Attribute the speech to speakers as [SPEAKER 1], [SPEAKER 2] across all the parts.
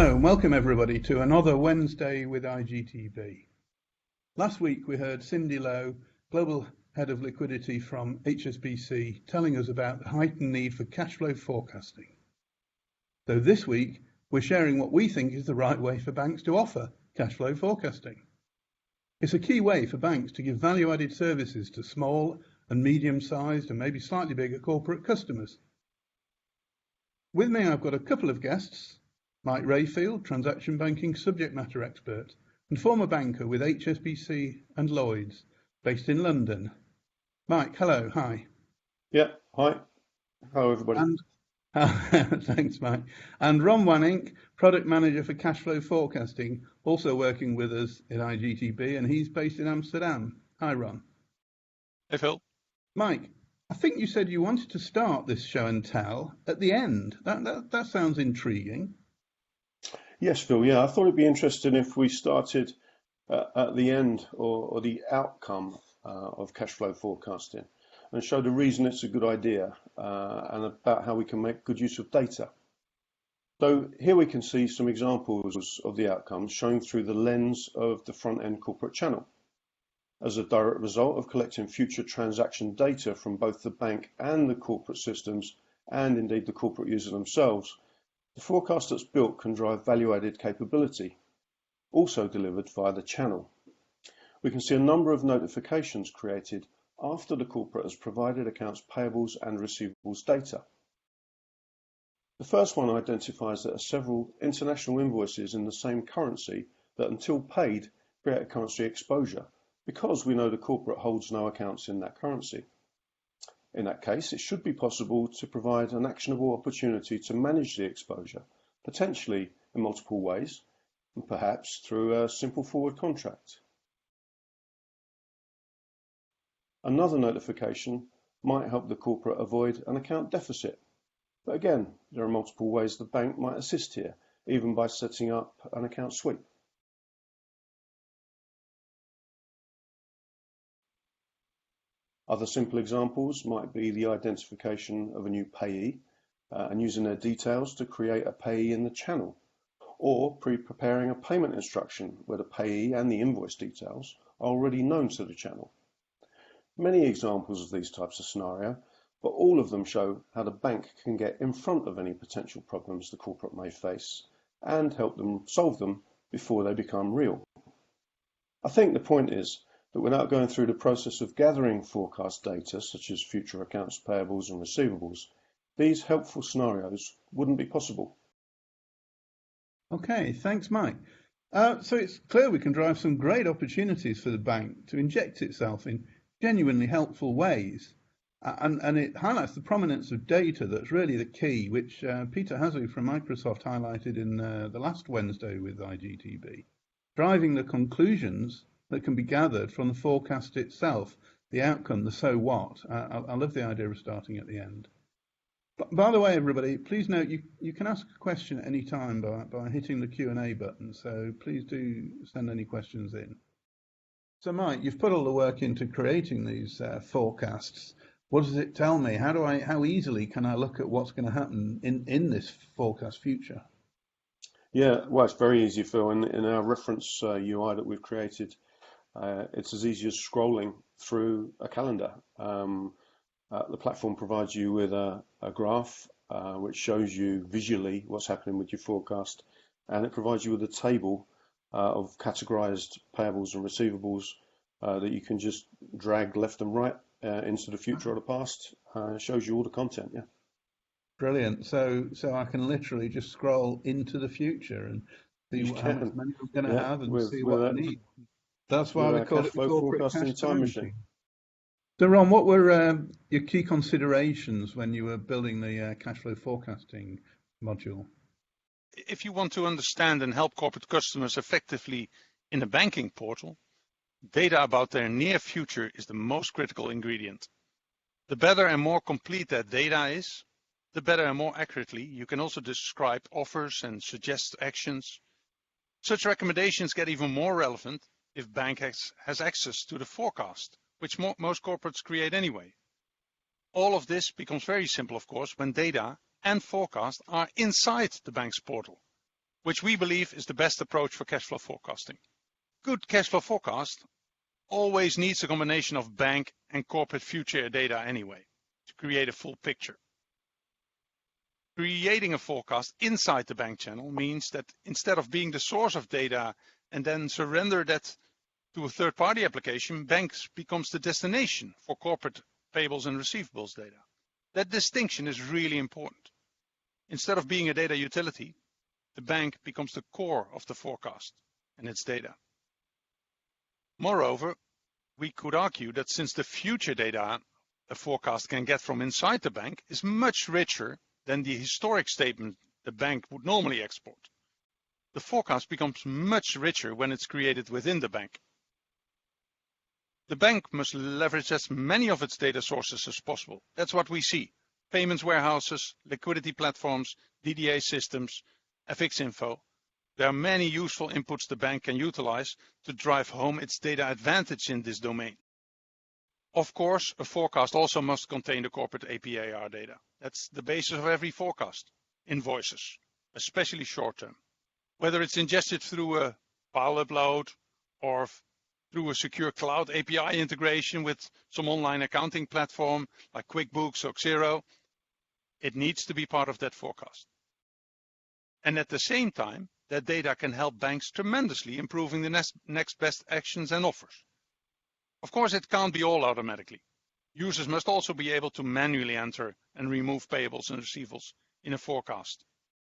[SPEAKER 1] Hello and welcome everybody to another Wednesday with IGTB. Last week we heard Cindy Lowe, Global Head of Liquidity from HSBC, telling us about the heightened need for cash flow forecasting. So this week we're sharing what we think is the right way for banks to offer cash flow forecasting. It's a key way for banks to give value-added services to small and medium-sized and maybe slightly bigger corporate customers. With me I've got a couple of guests. Mike Rayfield, transaction banking subject matter expert and former banker with HSBC and Lloyds, based in London. Mike, hello, hi.
[SPEAKER 2] Yeah, hi. Hello, everybody.
[SPEAKER 1] Thanks, Mike. And Ron Wanink, product manager for cash flow forecasting, also working with us in IGTB, and he's based in Amsterdam. Hi, Ron.
[SPEAKER 3] Hey, Phil.
[SPEAKER 1] Mike, I think you said you wanted to start this show and tell at the end. That sounds intriguing.
[SPEAKER 2] Yes, Phil. Yeah, I thought it'd be interesting if we started at the end or the outcome of cash flow forecasting and show the reason it's a good idea and about how we can make good use of data. So here we can see some examples of the outcomes shown through the lens of the front-end corporate channel. As a direct result of collecting future transaction data from both the bank and the corporate systems, and indeed the corporate users themselves, the forecast that's built can drive value-added capability, also delivered via the channel. We can see a number of notifications created after the corporate has provided accounts payables and receivables data. The first one identifies that there are several international invoices in the same currency that, until paid, create a currency exposure because we know the corporate holds no accounts in that currency. In that case, it should be possible to provide an actionable opportunity to manage the exposure, potentially in multiple ways, and perhaps through a simple forward contract. Another notification might help the corporate avoid an account deficit. But again, there are multiple ways the bank might assist here, even by setting up an account sweep. Other simple examples might be the identification of a new payee and using their details to create a payee in the channel, or pre-preparing a payment instruction where the payee and the invoice details are already known to the channel. Many examples of these types of scenario, but all of them show how the bank can get in front of any potential problems the corporate may face and help them solve them before they become real. I think the point is that without going through the process of gathering forecast data, such as future accounts payables and receivables, these helpful scenarios wouldn't be possible.
[SPEAKER 1] Okay, thanks, Mike. So it's clear we can drive some great opportunities for the bank to inject itself in genuinely helpful ways. And it highlights the prominence of data that's really the key, which Peter Hazu from Microsoft highlighted in the last Wednesday with IGTB, driving the conclusions that can be gathered from the forecast itself, the outcome, the so what. I love the idea of starting at the end. But by the way, everybody, please note you can ask a question at any time by hitting the Q&A button, so please do send any questions in. So Mike, you've put all the work into creating these forecasts. What does it tell me? How easily can I look at what's going to happen in this forecast future?
[SPEAKER 2] Yeah, well, it's very easy, Phil. In our reference UI that we've created, it's as easy as scrolling through a calendar. The platform provides you with a graph which shows you visually what's happening with your forecast, and it provides you with a table of categorized payables and receivables that you can just drag left and right into the future or the past. It shows you all the content, yeah.
[SPEAKER 1] Brilliant. So I can literally just scroll into the future and see how much money I'm going to have and see what I need. That's why we call it the corporate forecasting time machine. So Ron, what were your key considerations when you were building the cash flow forecasting module?
[SPEAKER 3] If you want to understand and help corporate customers effectively in a banking portal, data about their near future is the most critical ingredient. The better and more complete that data is, the better and more accurately you can also describe offers and suggest actions. Such recommendations get even more relevant if bank has access to the forecast, which most corporates create anyway. All of this becomes very simple, of course, when data and forecast are inside the bank's portal. which we believe is the best approach for cash flow forecasting. Good cash flow forecast always needs a combination of bank and corporate future data anyway to create a full picture. Creating a forecast inside the bank channel means that instead of being the source of data and then surrender that to a third-party application, banks becomes the destination for corporate payables and receivables data. That distinction is really important. Instead of being a data utility, the bank becomes the core of the forecast and its data. Moreover, we could argue that since the future data a forecast can get from inside the bank is much richer than the historic statement the bank would normally export, the forecast becomes much richer when it's created within the bank. The bank must leverage as many of its data sources as possible. That's what we see. Payments warehouses, liquidity platforms, DDA systems, FX info. There are many useful inputs the bank can utilize to drive home its data advantage in this domain. Of course, a forecast also must contain the corporate AP/AR data. That's the basis of every forecast. Invoices, especially short-term. Whether it's ingested through a file upload or through a secure cloud API integration with some online accounting platform like QuickBooks or Xero, it needs to be part of that forecast. And at the same time, that data can help banks tremendously improving the next best actions and offers. Of course, it can't be all automatically. Users must also be able to manually enter and remove payables and receivables in a forecast.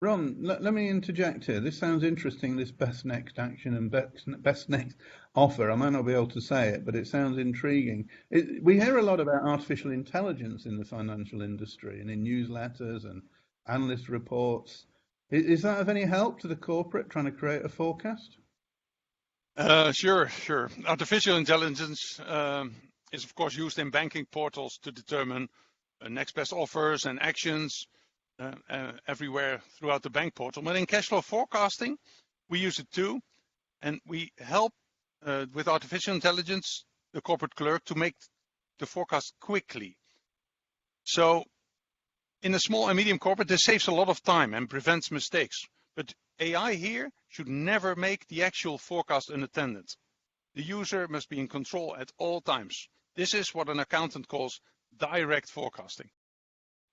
[SPEAKER 1] Ron, let me interject here. This sounds interesting, this best next action and best next offer. I might not be able to say it, but it sounds intriguing. We hear a lot about artificial intelligence in the financial industry and in newsletters and analyst reports. Is that of any help to the corporate trying to create a forecast?
[SPEAKER 3] Sure. Artificial intelligence is, of course, used in banking portals to determine next best offers and actions everywhere throughout the bank portal. But in cash flow forecasting, we use it too. And we help with artificial intelligence, the corporate clerk, to make the forecast quickly. So in a small and medium corporate, this saves a lot of time and prevents mistakes. But AI here should never make the actual forecast unattended. The user must be in control at all times. This is what an accountant calls direct forecasting.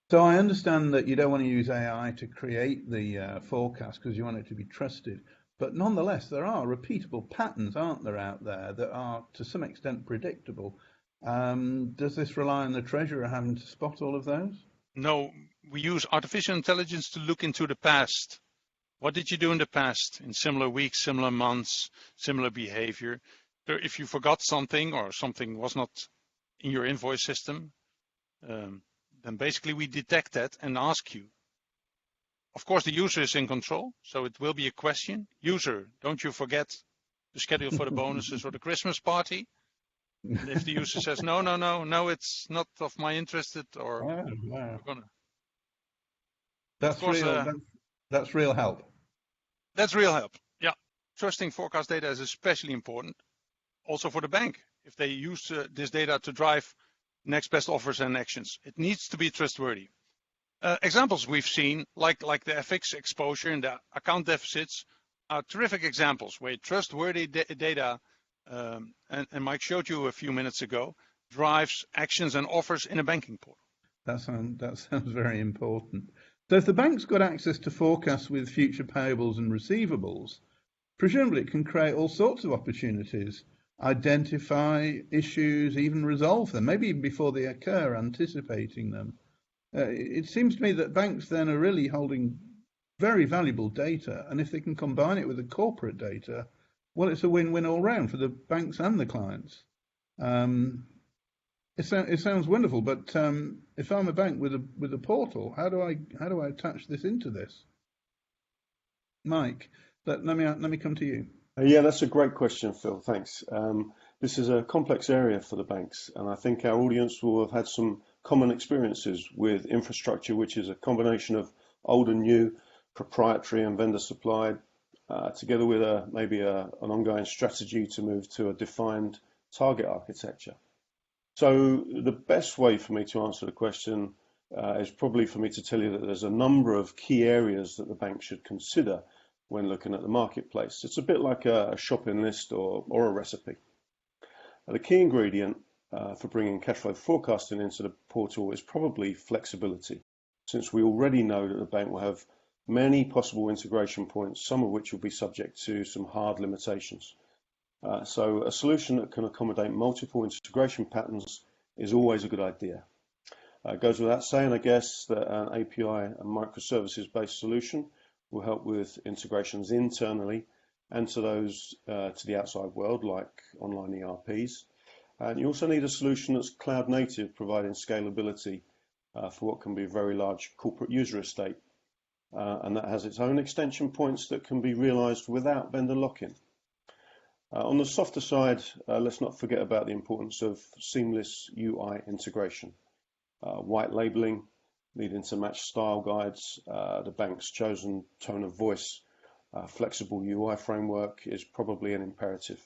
[SPEAKER 1] So I understand that you don't want to use AI to create the forecast because you want it to be trusted. But nonetheless, there are repeatable patterns, aren't there, out there that are to some extent predictable. Does this rely on the treasurer having to spot all of those?
[SPEAKER 3] No, we use artificial intelligence to look into the past. What did you do in the past in similar weeks, similar months, similar behavior? If you forgot something or something was not in your invoice system, then basically we detect that and ask you. Of course, the user is in control, so it will be a question. User, don't you forget the schedule for the bonuses or the Christmas party? And if the user says, no, it's not of my interest, or we're gonna.
[SPEAKER 1] That's real help.
[SPEAKER 3] That's real help. Yeah. Trusting forecast data is especially important also for the bank. If they use this data to drive next best offers and actions, it needs to be trustworthy. Examples we've seen, like the FX exposure and the account deficits, are terrific examples where trustworthy data, and Mike showed you a few minutes ago, drives actions and offers in a banking portal.
[SPEAKER 1] That sounds very important. So if the bank's got access to forecasts with future payables and receivables, presumably it can create all sorts of opportunities, identify issues, even resolve them, maybe even before they occur, anticipating them. It seems to me that banks then are really holding very valuable data, and if they can combine it with the corporate data, well, it's a win-win all round for the banks and the clients. It sounds wonderful, but if I'm a bank with a portal, how do I attach this into this? Mike, let me come to you.
[SPEAKER 2] Yeah, that's a great question, Phil. Thanks. This is a complex area for the banks, and I think our audience will have had some common experiences with infrastructure, which is a combination of old and new, proprietary and vendor supplied, together with maybe an ongoing strategy to move to a defined target architecture. So the best way for me to answer the question is probably for me to tell you that there's a number of key areas that the bank should consider when looking at the marketplace. It's a bit like a shopping list or a recipe. The key ingredient for bringing cash flow forecasting into the portal is probably flexibility, since we already know that the bank will have many possible integration points, some of which will be subject to some hard limitations. So a solution that can accommodate multiple integration patterns is always a good idea. It goes without saying, I guess, that an API and microservices-based solution will help with integrations internally and to those to the outside world, like online ERPs. And you also need a solution that's cloud native, providing scalability for what can be a very large corporate user estate. And that has its own extension points that can be realized without vendor lock-in. On the softer side, let's not forget about the importance of seamless UI integration. White labeling, needing to match style guides, the bank's chosen tone of voice, flexible UI framework is probably an imperative.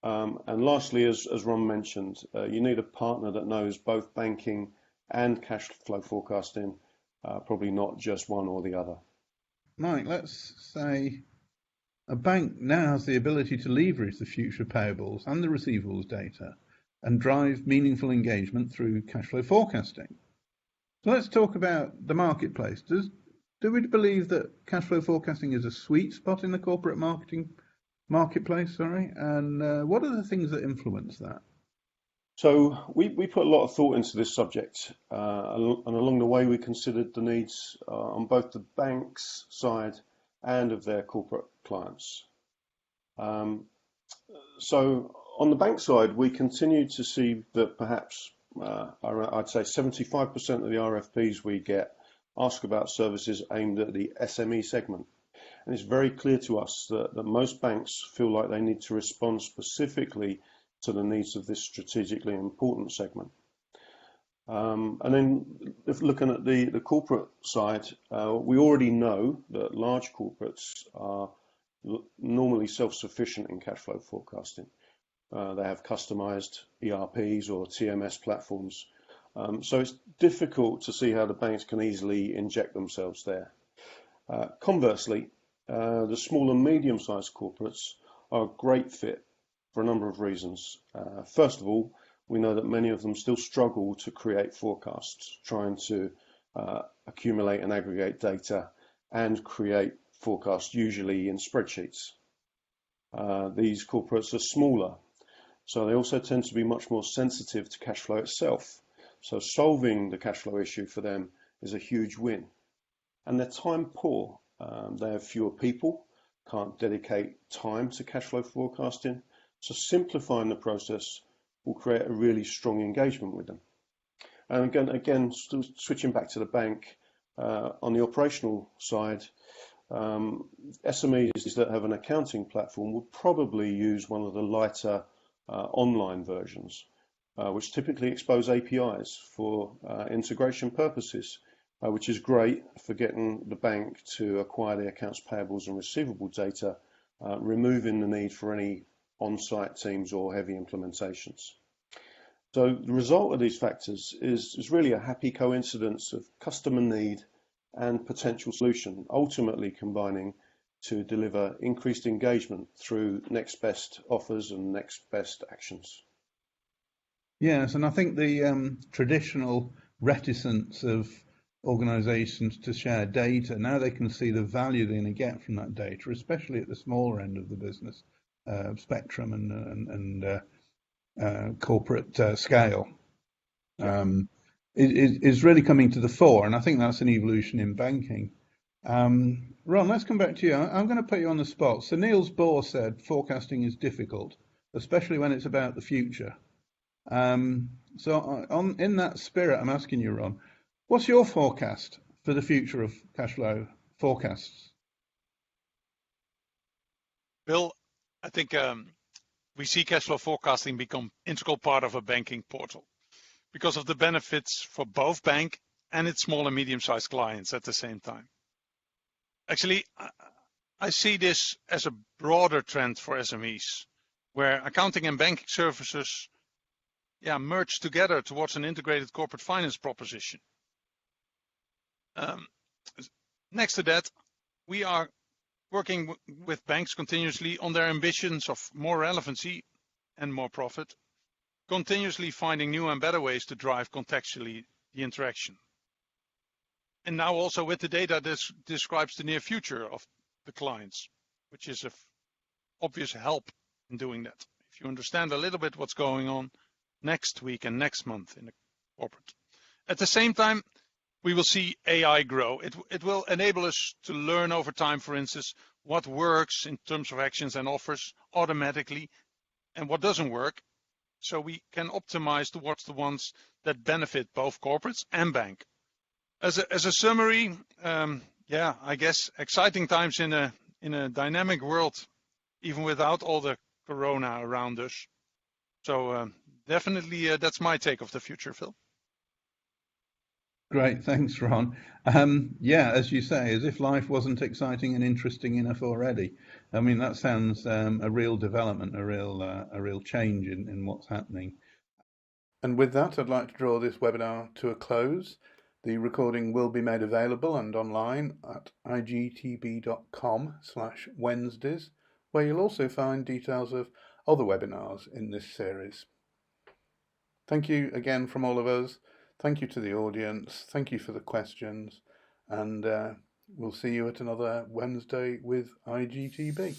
[SPEAKER 2] And lastly, as Ron mentioned, you need a partner that knows both banking and cash flow forecasting, probably not just one or the other.
[SPEAKER 1] Mike, let's say a bank now has the ability to leverage the future payables and the receivables data and drive meaningful engagement through cash flow forecasting. So let's talk about the marketplace. Do we believe that cash flow forecasting is a sweet spot in the corporate marketplace? And what are the things that influence that?
[SPEAKER 2] So we put a lot of thought into this subject, and along the way we considered the needs on both the bank's side and of their corporate clients. So on the bank side, we continue to see that perhaps I'd say 75% of the RFPs we get ask about services aimed at the SME segment. And it's very clear to us that most banks feel like they need to respond specifically to the needs of this strategically important segment. And then if looking at the corporate side, we already know that large corporates are normally self-sufficient in cash flow forecasting. They have customized ERPs or TMS platforms. So it's difficult to see how the banks can easily inject themselves there. Conversely, the small and medium-sized corporates are a great fit for a number of reasons. First of all, we know that many of them still struggle to create forecasts, trying to accumulate and aggregate data and create forecasts, usually in spreadsheets. These corporates are smaller, so they also tend to be much more sensitive to cash flow itself. So solving the cash flow issue for them is a huge win. And they're time poor. They have fewer people, can't dedicate time to cash flow forecasting. So simplifying the process will create a really strong engagement with them. And again, switching back to the bank, on the operational side, SMEs that have an accounting platform would probably use one of the lighter online versions, which typically expose APIs for integration purposes, which is great for getting the bank to acquire the accounts payables and receivable data, removing the need for any on-site teams or heavy implementations. So the result of these factors is really a happy coincidence of customer need and potential solution, ultimately combining to deliver increased engagement through next best offers and next best actions.
[SPEAKER 1] Yes, and I think the traditional reticence of organizations to share data, now they can see the value they're going to get from that data, especially at the smaller end of the business spectrum and corporate scale, is really coming to the fore. And I think that's an evolution in banking. Ron, let's come back to you. I'm going to put you on the spot. So Niels Bohr said forecasting is difficult, especially when it's about the future. In that spirit, I'm asking you, Ron, what's your forecast for the future of cash flow forecasts?
[SPEAKER 3] Bill, I think we see cash flow forecasting become integral part of a banking portal because of the benefits for both bank and its small and medium-sized clients at the same time. Actually, I see this as a broader trend for SMEs, where accounting and banking services merge together towards an integrated corporate finance proposition. Next to that, we are working with banks continuously on their ambitions of more relevancy and more profit, continuously finding new and better ways to drive contextually the interaction. And now also with the data, this describes the near future of the clients, which is of obvious help in doing that. If you understand a little bit what's going on next week and next month in the corporate. At the same time, we will see AI grow. It will enable us to learn over time, for instance, what works in terms of actions and offers automatically and what doesn't work. So we can optimize towards the ones that benefit both corporates and bank. As a summary, I guess exciting times in a dynamic world, even without all the corona around us. So definitely that's my take of the future, Phil.
[SPEAKER 1] Great, thanks, Ron. As you say, as if life wasn't exciting and interesting enough already. I mean, that sounds a real development, a real change in what's happening. And with that, I'd like to draw this webinar to a close. The recording will be made available and online at igtb.com/Wednesdays, where you'll also find details of other webinars in this series. Thank you again from all of us. Thank you to the audience. Thank you for the questions. And we'll see you at another Wednesday with IGTB.